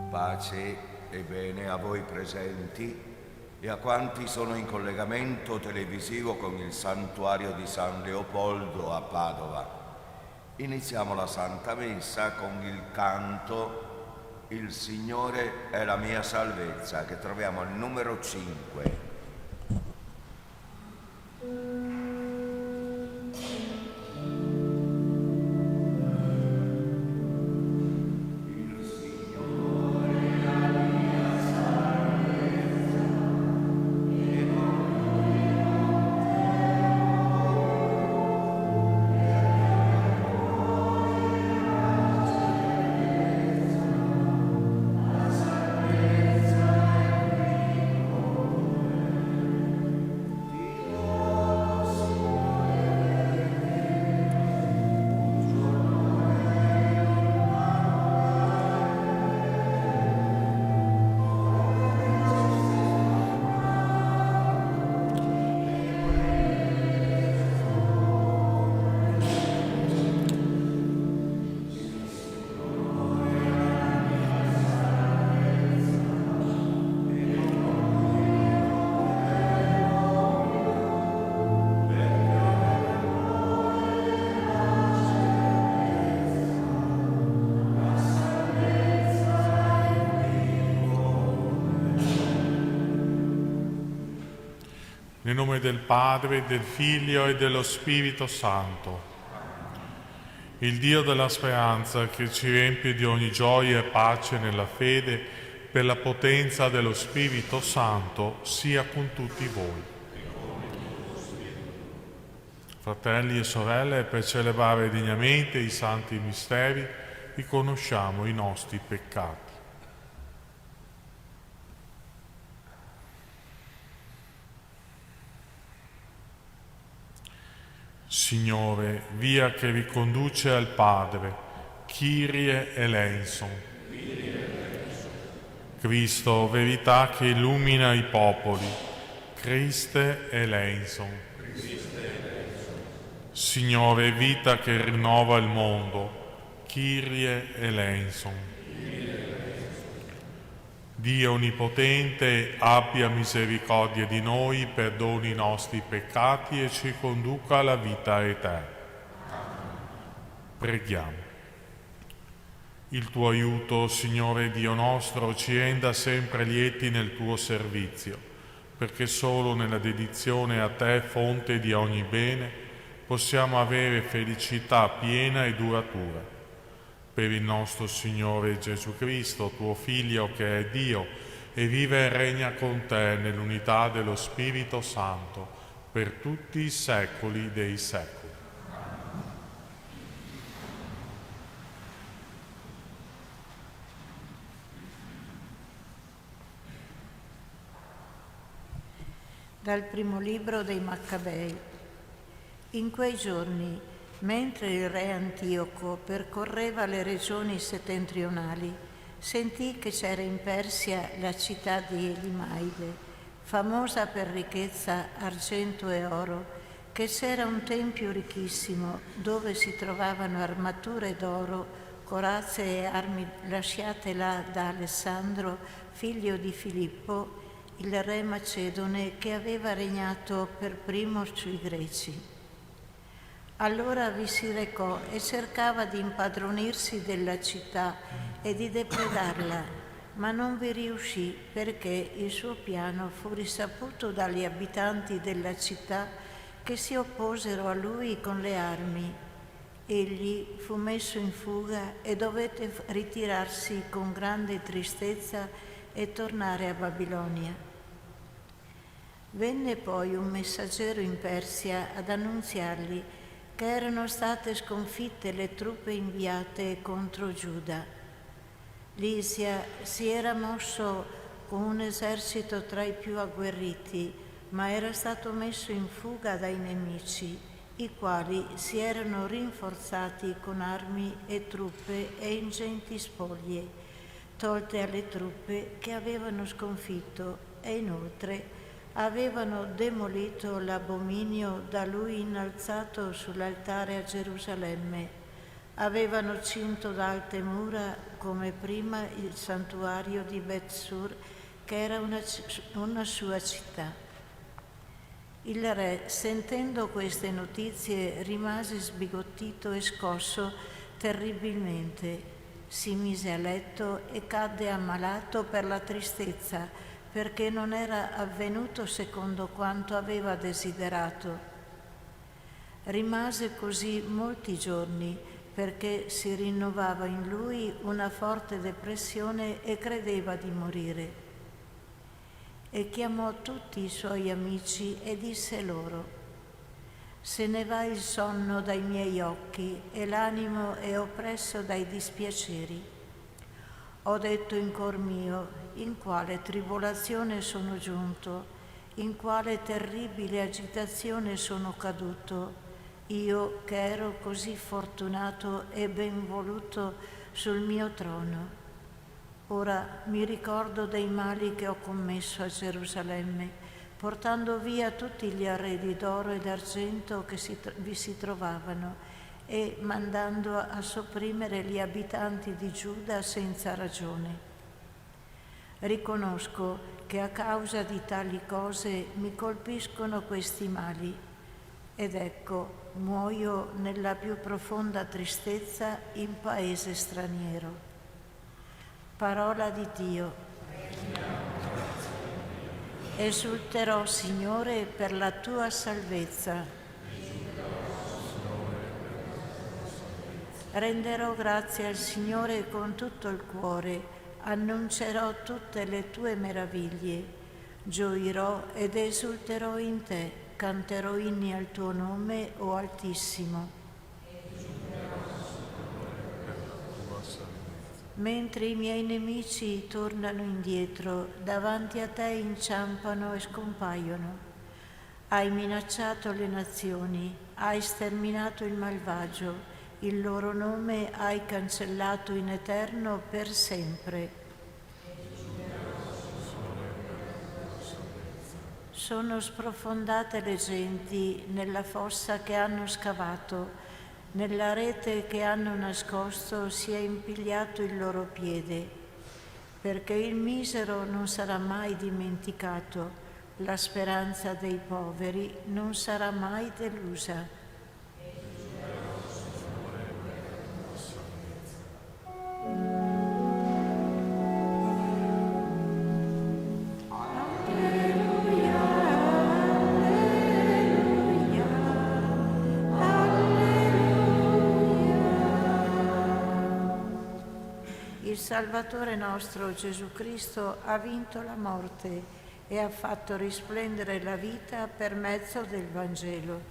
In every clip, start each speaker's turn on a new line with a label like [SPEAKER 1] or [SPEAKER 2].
[SPEAKER 1] Pace e bene a voi presenti e a quanti sono in collegamento televisivo con il santuario di San Leopoldo a Padova. Iniziamo la Santa Messa con il canto Il Signore è la mia salvezza, che troviamo al numero 5.
[SPEAKER 2] Nel nome del Padre, del Figlio e dello Spirito Santo. Il Dio della speranza, che ci riempie di ogni gioia e pace nella fede, per la potenza dello Spirito Santo, sia con tutti voi. Fratelli e sorelle, per celebrare degnamente i santi misteri, riconosciamo i nostri peccati. Signore, via che riconduce al Padre, Kyrie eleison. Cristo, verità che illumina i popoli, Christe eleison. Signore, vita che rinnova il mondo, Kyrie eleison. Dio Onnipotente, abbia misericordia di noi, perdoni i nostri peccati e ci conduca alla vita eterna. Preghiamo. Il tuo aiuto, Signore Dio nostro, ci renda sempre lieti nel tuo servizio, perché solo nella dedizione a te, fonte di ogni bene, possiamo avere felicità piena e duratura. Per il nostro Signore Gesù Cristo, tuo Figlio che è Dio e vive e regna con te nell'unità dello Spirito Santo per tutti i secoli dei secoli.
[SPEAKER 3] Dal primo libro dei Maccabei. In quei giorni, mentre il re Antioco percorreva le regioni settentrionali, sentì che c'era in Persia la città di Elimaide, famosa per ricchezza, argento e oro, che c'era un tempio ricchissimo dove si trovavano armature d'oro, corazze e armi lasciate là da Alessandro, figlio di Filippo, il re macedone che aveva regnato per primo sui Greci. Allora vi si recò e cercava di impadronirsi della città e di depredarla, ma non vi riuscì perché il suo piano fu risaputo dagli abitanti della città che si opposero a lui con le armi. Egli fu messo in fuga e dovette ritirarsi con grande tristezza e tornare a Babilonia. Venne poi un messaggero in Persia ad annunziargli che erano state sconfitte le truppe inviate contro Giuda. Lisia si era mosso con un esercito tra i più agguerriti, ma era stato messo in fuga dai nemici, i quali si erano rinforzati con armi e truppe e ingenti spoglie, tolte alle truppe che avevano sconfitto, e inoltre avevano demolito l'abominio da lui innalzato sull'altare a Gerusalemme, avevano cinto d'alte mura come prima il santuario di Bet-Sur, che era una sua città. Il re, sentendo queste notizie, rimase sbigottito e scosso terribilmente. Si mise a letto e cadde ammalato per la tristezza, perché non era avvenuto secondo quanto aveva desiderato. Rimase così molti giorni, perché si rinnovava in lui una forte depressione e credeva di morire. E chiamò tutti i suoi amici e disse loro: «Se ne va il sonno dai miei occhi e l'animo è oppresso dai dispiaceri. Ho detto in cor mio: in quale tribolazione sono giunto, in quale terribile agitazione sono caduto, io che ero così fortunato e ben voluto sul mio trono. Ora mi ricordo dei mali che ho commesso a Gerusalemme, portando via tutti gli arredi d'oro e d'argento che vi si trovavano e mandando a sopprimere gli abitanti di Giuda senza ragione. Riconosco che a causa di tali cose mi colpiscono questi mali, ed ecco, muoio nella più profonda tristezza in paese straniero». Parola di Dio. Esulterò, Signore, per la tua salvezza. Renderò grazie al Signore con tutto il cuore, annuncerò tutte le tue meraviglie. Gioirò ed esulterò in te, canterò inni al tuo nome, o Altissimo. Mentre i miei nemici tornano indietro, davanti a te inciampano e scompaiono. Hai minacciato le nazioni, hai sterminato il malvagio, il loro nome hai cancellato in eterno per sempre. Sono sprofondate le genti nella fossa che hanno scavato, nella rete che hanno nascosto si è impigliato il loro piede, perché il misero non sarà mai dimenticato, la speranza dei poveri non sarà mai delusa. Il Salvatore nostro Gesù Cristo ha vinto la morte e ha fatto risplendere la vita per mezzo del Vangelo.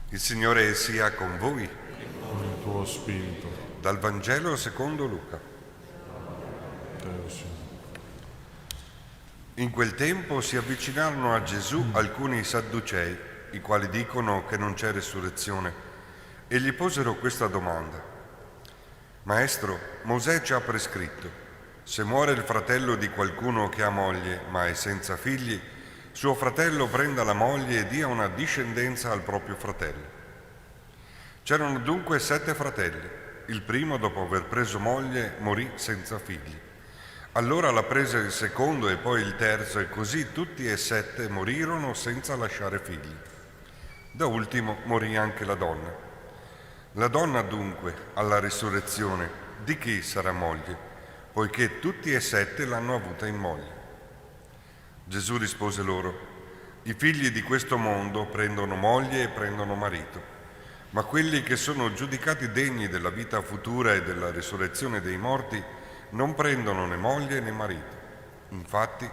[SPEAKER 4] Il Signore sia con voi.
[SPEAKER 2] Con il tuo spirito.
[SPEAKER 4] Dal Vangelo secondo Luca. In quel tempo si avvicinarono a Gesù alcuni sadducei, i quali dicono che non c'è resurrezione, e gli posero questa domanda: Maestro, Mosè ci ha prescritto: se muore il fratello di qualcuno che ha moglie ma è senza figli, suo fratello prenda la moglie e dia una discendenza al proprio fratello. C'erano dunque 7 fratelli. Il primo, dopo aver preso moglie, morì senza figli. Allora la prese il secondo e poi il terzo, e così tutti e 7 morirono senza lasciare figli. Da ultimo morì anche la donna. La donna dunque, alla risurrezione, di chi sarà moglie, poiché tutti e 7 l'hanno avuta in moglie? Gesù rispose loro: i figli di questo mondo prendono moglie e prendono marito, ma quelli che sono giudicati degni della vita futura e della risurrezione dei morti non prendono né moglie né marito. Infatti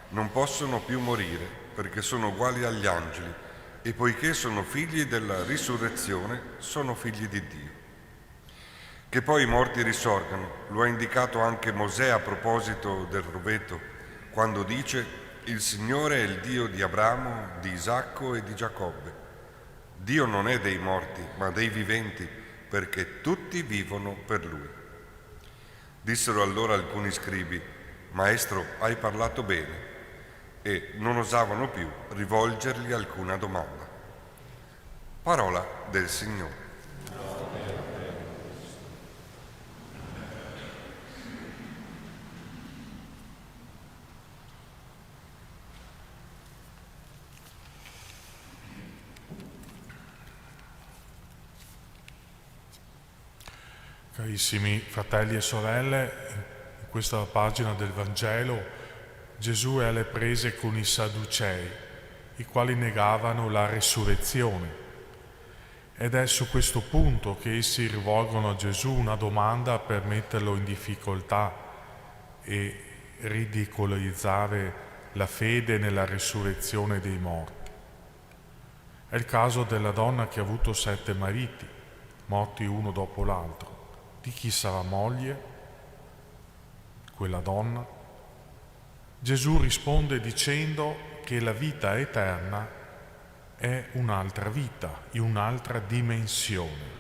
[SPEAKER 4] non possono più morire, perché sono uguali agli angeli, e poiché sono figli della risurrezione, sono figli di Dio. Che poi i morti risorgano, lo ha indicato anche Mosè a proposito del roveto, quando dice: il Signore è il Dio di Abramo, di Isacco e di Giacobbe. Dio non è dei morti, ma dei viventi, perché tutti vivono per Lui. Dissero allora alcuni scribi: Maestro, hai parlato bene, e non osavano più rivolgergli alcuna domanda. Parola del Signore.
[SPEAKER 2] Carissimi fratelli e sorelle, in questa pagina del Vangelo Gesù è alle prese con i Sadducei, i quali negavano la resurrezione. Ed è su questo punto che essi rivolgono a Gesù una domanda per metterlo in difficoltà e ridicolizzare la fede nella resurrezione dei morti. È il caso della donna che ha avuto 7 mariti, morti uno dopo l'altro. Di chi sarà moglie quella donna? Gesù risponde dicendo che la vita eterna è un'altra vita, in un'altra dimensione,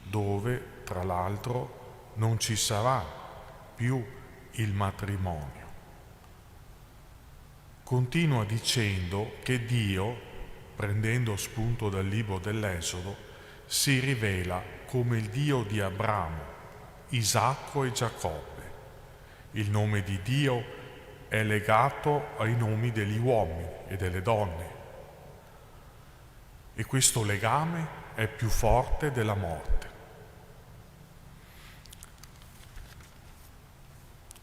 [SPEAKER 2] dove tra l'altro non ci sarà più il matrimonio. Continua dicendo che Dio, prendendo spunto dal libro dell'Esodo, si rivela come il Dio di Abramo, Isacco e Giacobbe. Il nome di Dio è legato ai nomi degli uomini e delle donne. E questo legame è più forte della morte.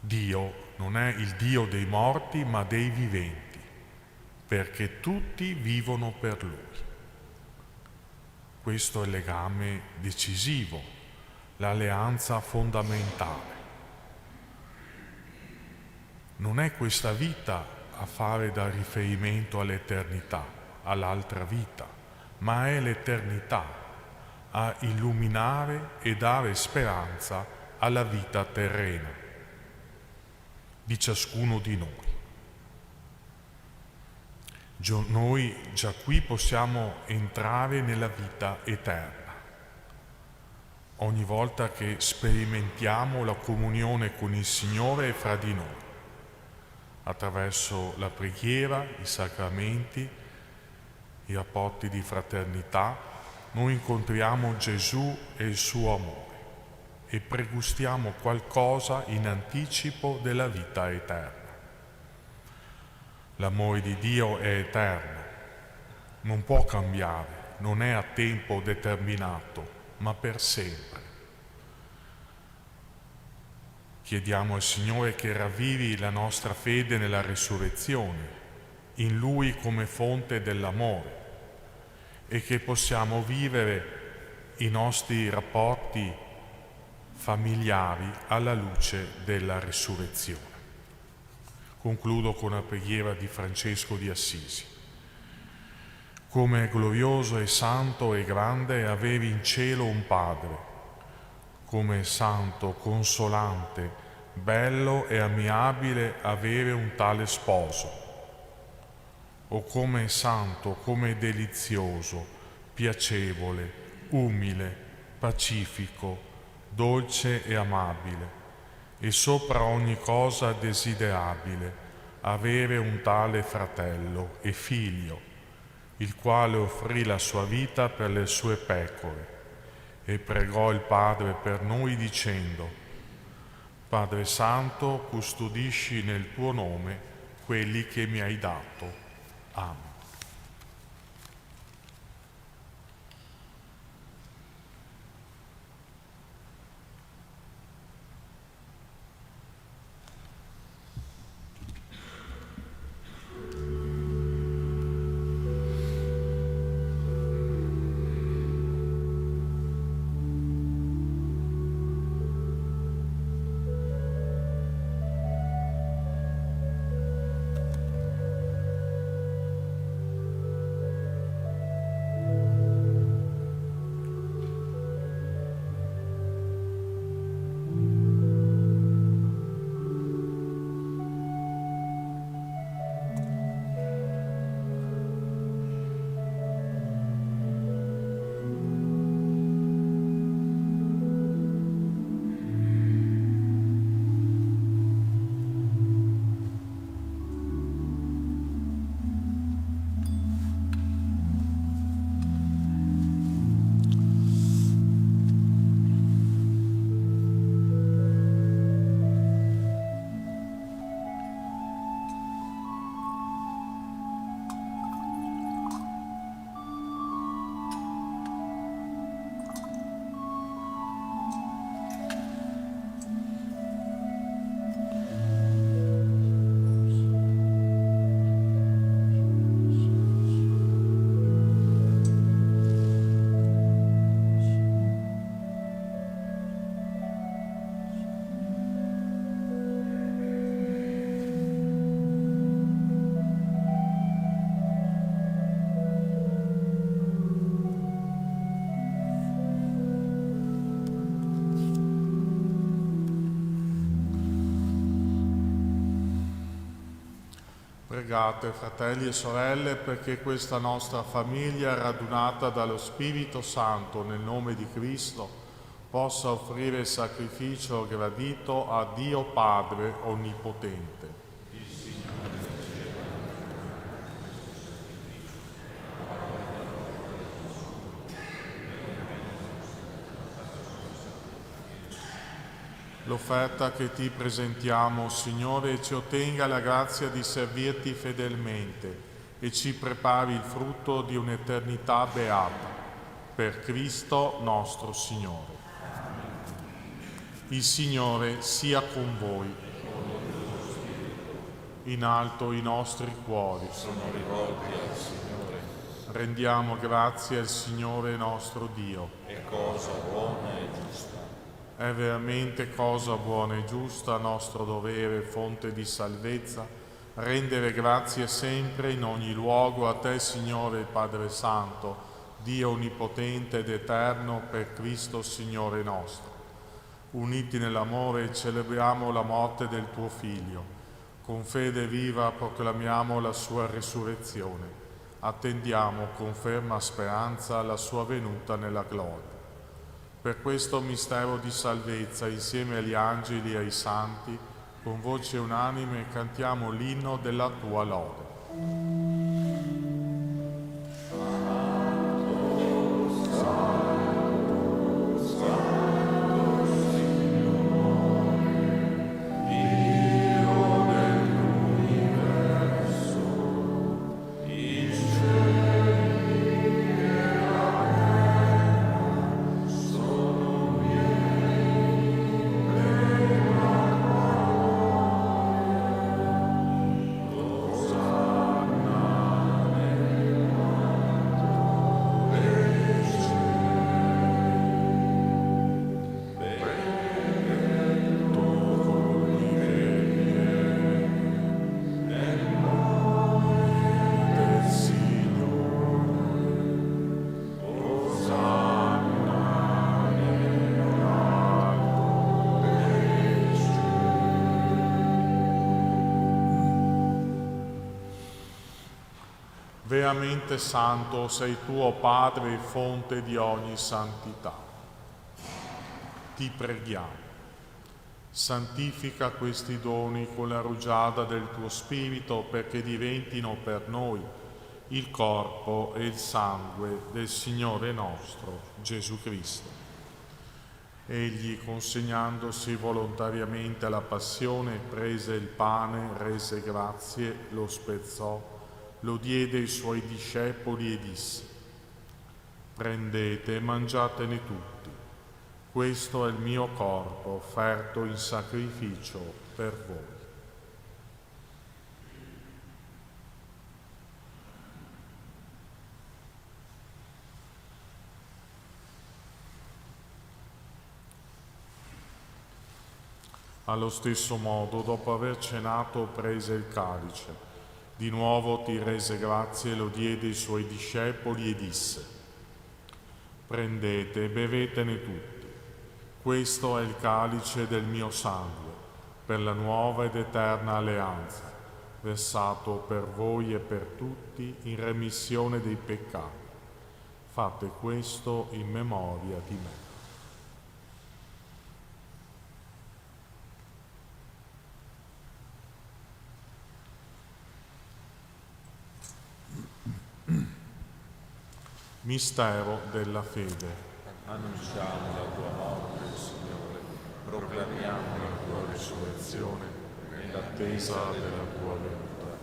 [SPEAKER 2] Dio non è il Dio dei morti, ma dei viventi, perché tutti vivono per Lui. Questo è il legame decisivo, l'alleanza fondamentale. Non è questa vita a fare da riferimento all'eternità, all'altra vita, ma è l'eternità a illuminare e dare speranza alla vita terrena di ciascuno di noi. Noi già qui possiamo entrare nella vita eterna. Ogni volta che sperimentiamo la comunione con il Signore e fra di noi, attraverso la preghiera, i sacramenti, i rapporti di fraternità, noi incontriamo Gesù e il suo amore e pregustiamo qualcosa in anticipo della vita eterna. L'amore di Dio è eterno, non può cambiare, non è a tempo determinato, ma per sempre. Chiediamo al Signore che ravvivi la nostra fede nella resurrezione, in Lui come fonte dell'amore, e che possiamo vivere i nostri rapporti familiari alla luce della resurrezione. Concludo con la preghiera di Francesco di Assisi. Come è glorioso e santo e grande avere in cielo un Padre, come è santo, consolante, bello e amiabile avere un tale sposo, o come è santo, come è delizioso, piacevole, umile, pacifico, dolce e amabile, e sopra ogni cosa desiderabile avere un tale fratello e figlio, il quale offrì la sua vita per le sue pecore e pregò il Padre per noi dicendo: Padre Santo, custodisci nel tuo nome quelli che mi hai dato. Amen. Pregate, fratelli e sorelle, perché questa nostra famiglia, radunata dallo Spirito Santo nel nome di Cristo, possa offrire il sacrificio gradito a Dio Padre Onnipotente. L'offerta che ti presentiamo, Signore, ci ottenga la grazia di servirti fedelmente e ci prepari il frutto di un'eternità beata. Per Cristo nostro Signore. Il Signore sia con voi. In alto i nostri cuori
[SPEAKER 5] sono rivolti al Signore.
[SPEAKER 2] Rendiamo grazie al Signore nostro Dio.
[SPEAKER 5] È cosa buona e giusta.
[SPEAKER 2] È veramente cosa buona e giusta, nostro dovere, fonte di salvezza, rendere grazie sempre in ogni luogo a Te, Signore Padre Santo, Dio onnipotente ed eterno, per Cristo Signore nostro. Uniti nell'amore celebriamo la morte del Tuo Figlio. Con fede viva proclamiamo la Sua resurrezione. Attendiamo con ferma speranza la Sua venuta nella gloria. Per questo mistero di salvezza, insieme agli angeli e ai santi, con voce unanime cantiamo l'inno della Tua lode. Veramente santo sei tu, o Padre, fonte di ogni santità. Ti preghiamo, santifica questi doni con la rugiada del tuo Spirito, perché diventino per noi il corpo e il sangue del Signore nostro Gesù Cristo. Egli, consegnandosi volontariamente alla passione, prese il pane, rese grazie, lo spezzò, lo diede ai suoi discepoli e disse: prendete e mangiatene tutti, questo è il mio corpo offerto in sacrificio per voi. Allo stesso modo, dopo aver cenato, prese il calice. Di nuovo ti rese grazie, lo diede ai suoi discepoli e disse: prendete e bevetene tutti, questo è il calice del mio sangue, per la nuova ed eterna alleanza, versato per voi e per tutti in remissione dei peccati. Fate questo in memoria di me. Mistero della fede.
[SPEAKER 5] Annunciamo la tua morte, Signore, proclamiamo la tua risurrezione nell'attesa della tua venuta.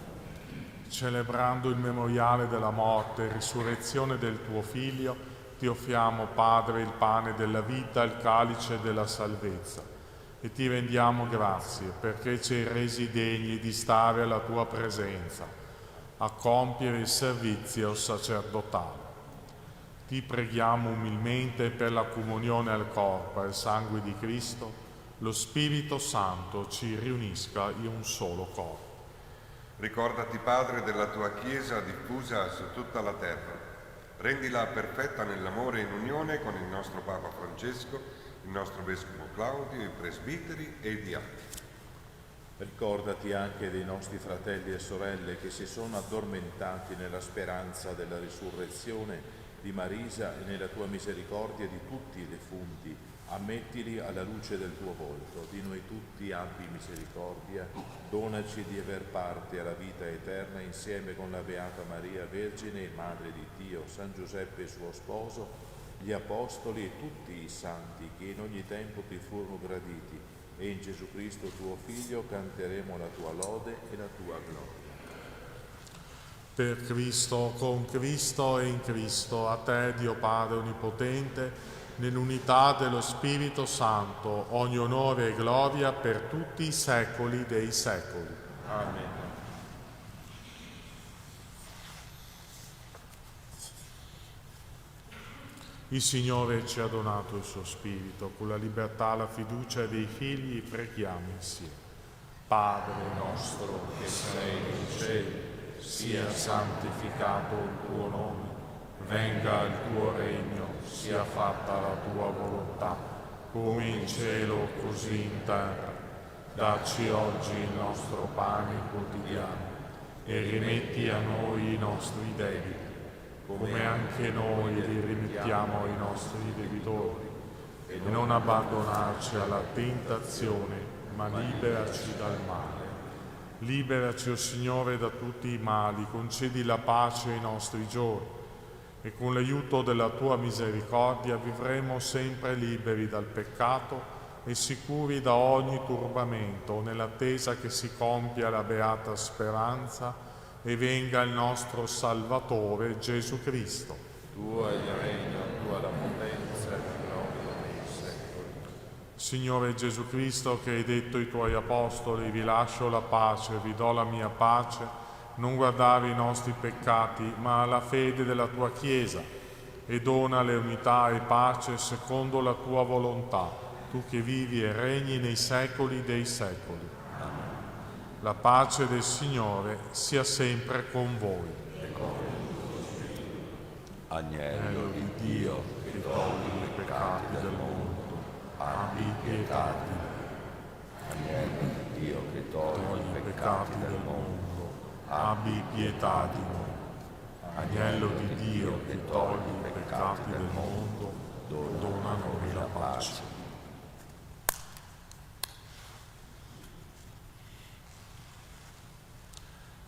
[SPEAKER 2] Celebrando il memoriale della morte e risurrezione del tuo Figlio, ti offriamo, Padre, il pane della vita, il calice della salvezza, e ti rendiamo grazie perché ci hai resi degni di stare alla tua presenza, a compiere il servizio sacerdotale. Ti preghiamo umilmente per la comunione al corpo e al sangue di Cristo, lo Spirito Santo ci riunisca in un solo corpo.
[SPEAKER 4] Ricordati, Padre, della tua Chiesa diffusa su tutta la terra. Rendila perfetta nell'amore e in unione con il nostro Papa Francesco, il nostro Vescovo Claudio, i presbiteri e i diaconi.
[SPEAKER 5] Ricordati anche dei nostri fratelli e sorelle che si sono addormentati nella speranza della risurrezione di Marisa e nella tua misericordia di tutti i defunti. Ammettili alla luce del tuo volto. Di noi tutti abbi misericordia. Donaci di aver parte alla vita eterna insieme con la Beata Maria, Vergine e Madre di Dio, San Giuseppe suo sposo, gli Apostoli e tutti i santi che in ogni tempo ti furono graditi, e in Gesù Cristo tuo Figlio canteremo la tua lode e la tua gloria.
[SPEAKER 2] Per Cristo, con Cristo e in Cristo, a te, Dio Padre Onnipotente, nell'unità dello Spirito Santo, ogni onore e gloria per tutti i secoli dei secoli.
[SPEAKER 5] Amen.
[SPEAKER 2] Il Signore ci ha donato il suo Spirito, con la libertà e la fiducia dei figli preghiamo insieme. Padre
[SPEAKER 5] Nostro che sei nei cieli, sia santificato il tuo nome, venga il tuo regno, sia fatta la tua volontà, come in cielo così in terra. Dacci oggi il nostro pane quotidiano e rimetti a noi i nostri debiti, come anche noi li rimettiamo ai nostri debitori, e non abbandonarci alla tentazione, ma liberaci dal male. Liberaci, o Signore, da tutti i mali, concedi la pace ai nostri giorni, e con l'aiuto della tua misericordia vivremo sempre liberi dal peccato e sicuri da ogni turbamento, nell'attesa che si compia la beata speranza e venga il nostro Salvatore Gesù Cristo. Tuo è il regno, tua la potenza e la gloria nei secoli.
[SPEAKER 2] Signore Gesù Cristo, che hai detto ai tuoi apostoli: vi lascio la pace, vi do la mia pace, non guardare i nostri peccati, ma la fede della tua Chiesa, e donale unità e pace secondo la tua volontà, tu che vivi e regni nei secoli dei secoli. La pace del Signore sia sempre con voi.
[SPEAKER 1] Agnello
[SPEAKER 2] di Dio, che togli i peccati del mondo, abbi pietà di noi.
[SPEAKER 1] Agnello di Dio che toglie
[SPEAKER 2] I peccati del mondo, abbi pietà di noi. Agnello di Dio, che togli i peccati del mondo, dona a noi la pace.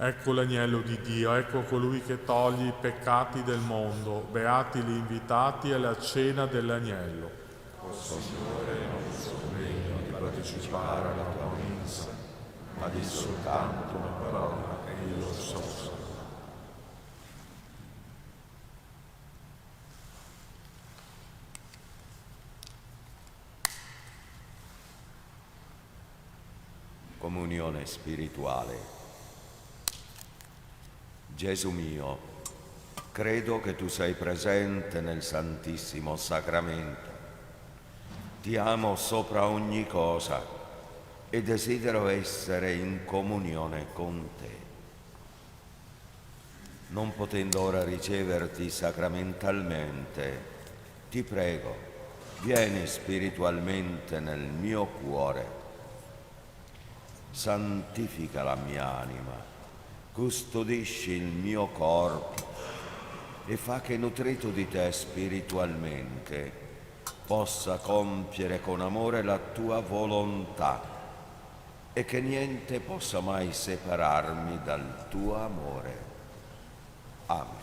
[SPEAKER 2] Ecco l'agnello di Dio, ecco colui che toglie i peccati del mondo. Beati gli invitati alla cena dell'agnello.
[SPEAKER 5] O Signore, non sono degno di partecipare alla tua mensa, ma di soltanto una parola e io so salvo.
[SPEAKER 1] Comunione spirituale. Gesù mio, credo che tu sei presente nel Santissimo Sacramento. Ti amo sopra ogni cosa e desidero essere in comunione con te. Non potendo ora riceverti sacramentalmente, ti prego, vieni spiritualmente nel mio cuore. Santifica la mia anima, custodisci il mio corpo e fa che, nutrito di te spiritualmente, possa compiere con amore la tua volontà e che niente possa mai separarmi dal tuo amore. Amen.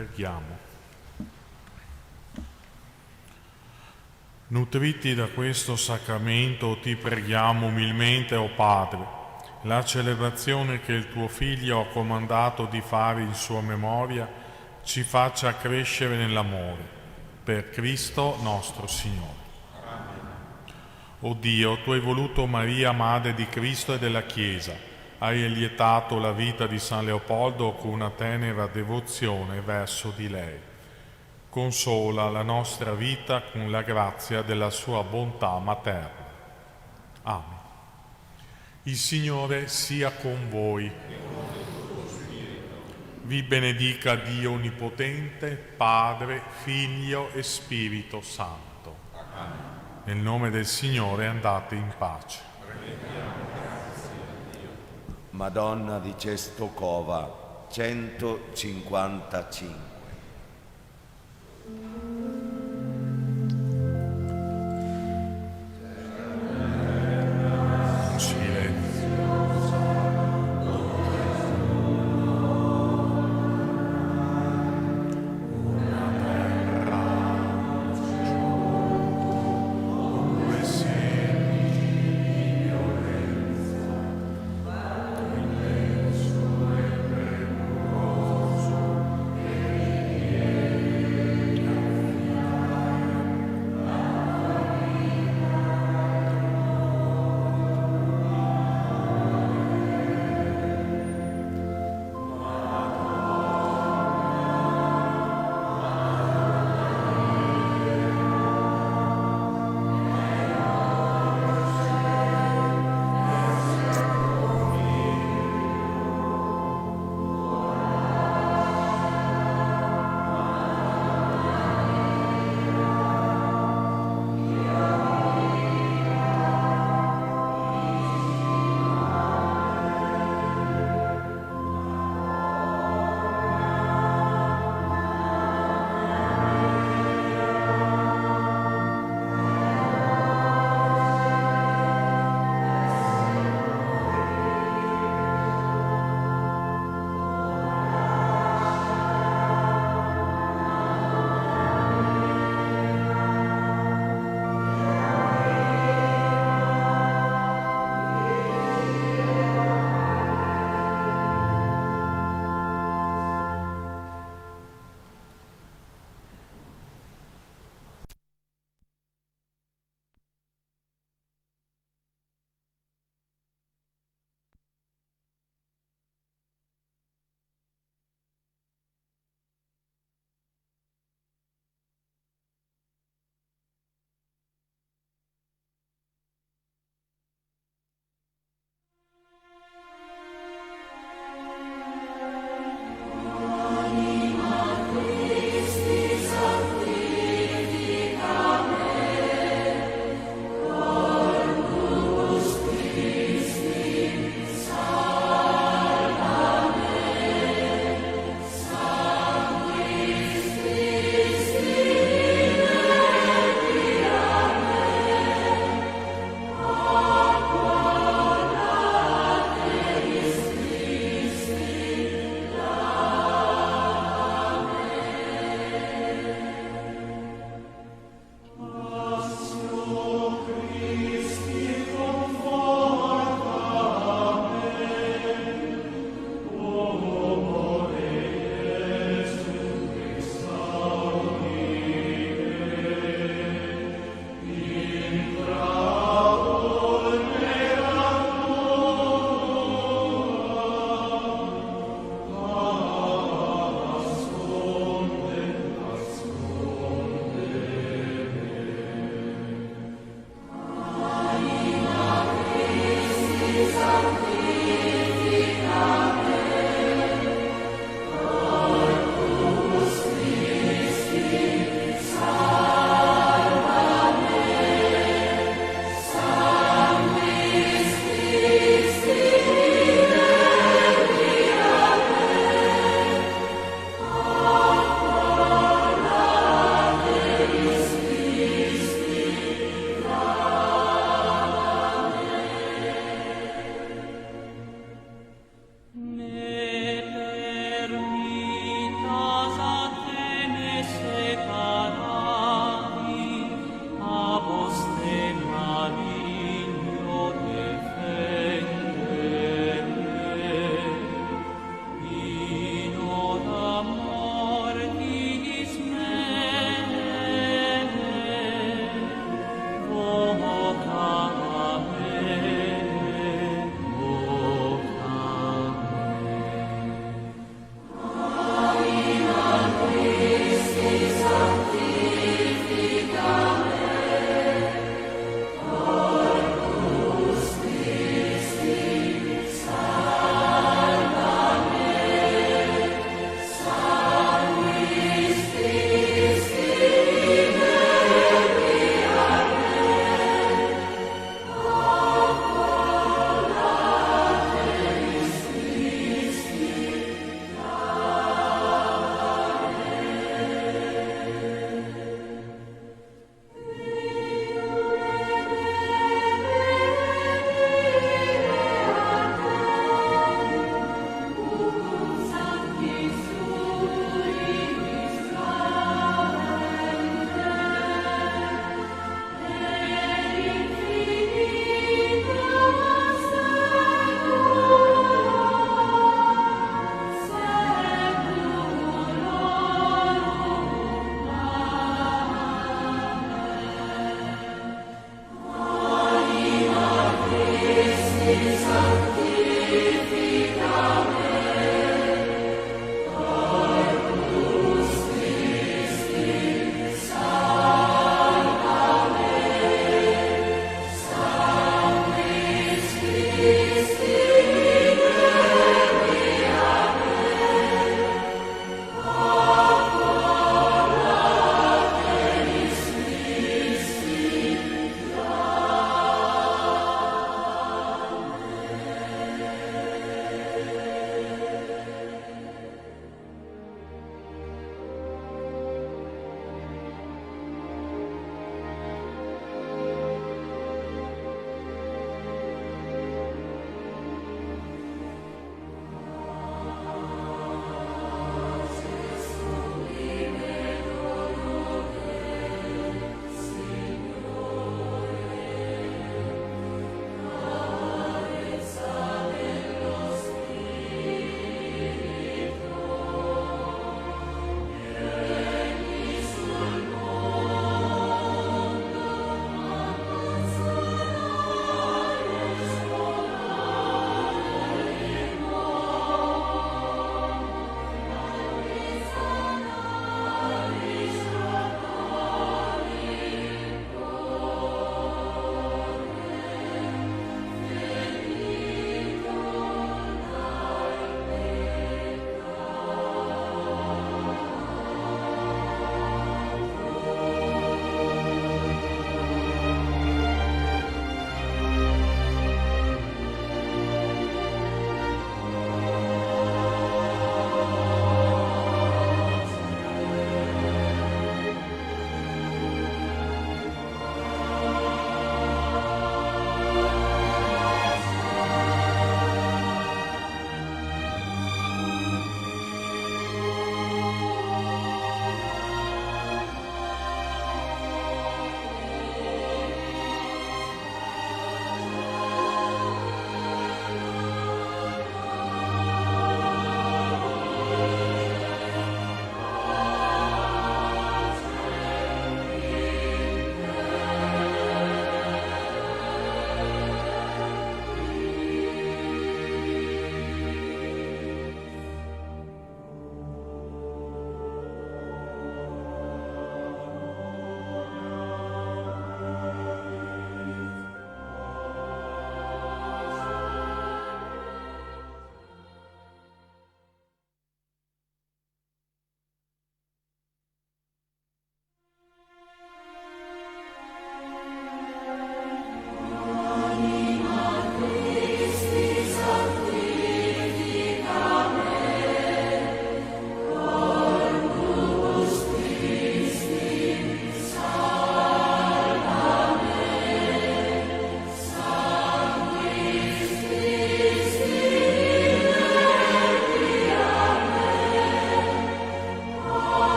[SPEAKER 2] Preghiamo. Nutriti da questo sacramento ti preghiamo umilmente, o Padre, la celebrazione che il tuo Figlio ha comandato di fare in sua memoria ci faccia crescere nell'amore. Per Cristo nostro Signore. O Dio, tu hai voluto Maria, Madre di Cristo e della Chiesa, hai allietato la vita di San Leopoldo con una tenera devozione verso di lei. Consola la nostra vita con la grazia della sua bontà materna. Amen. Il Signore sia con voi. Vi benedica Dio Onnipotente, Padre, Figlio e Spirito Santo. Amen. Nel nome del Signore andate in pace.
[SPEAKER 1] Madonna di Cestokova, 155.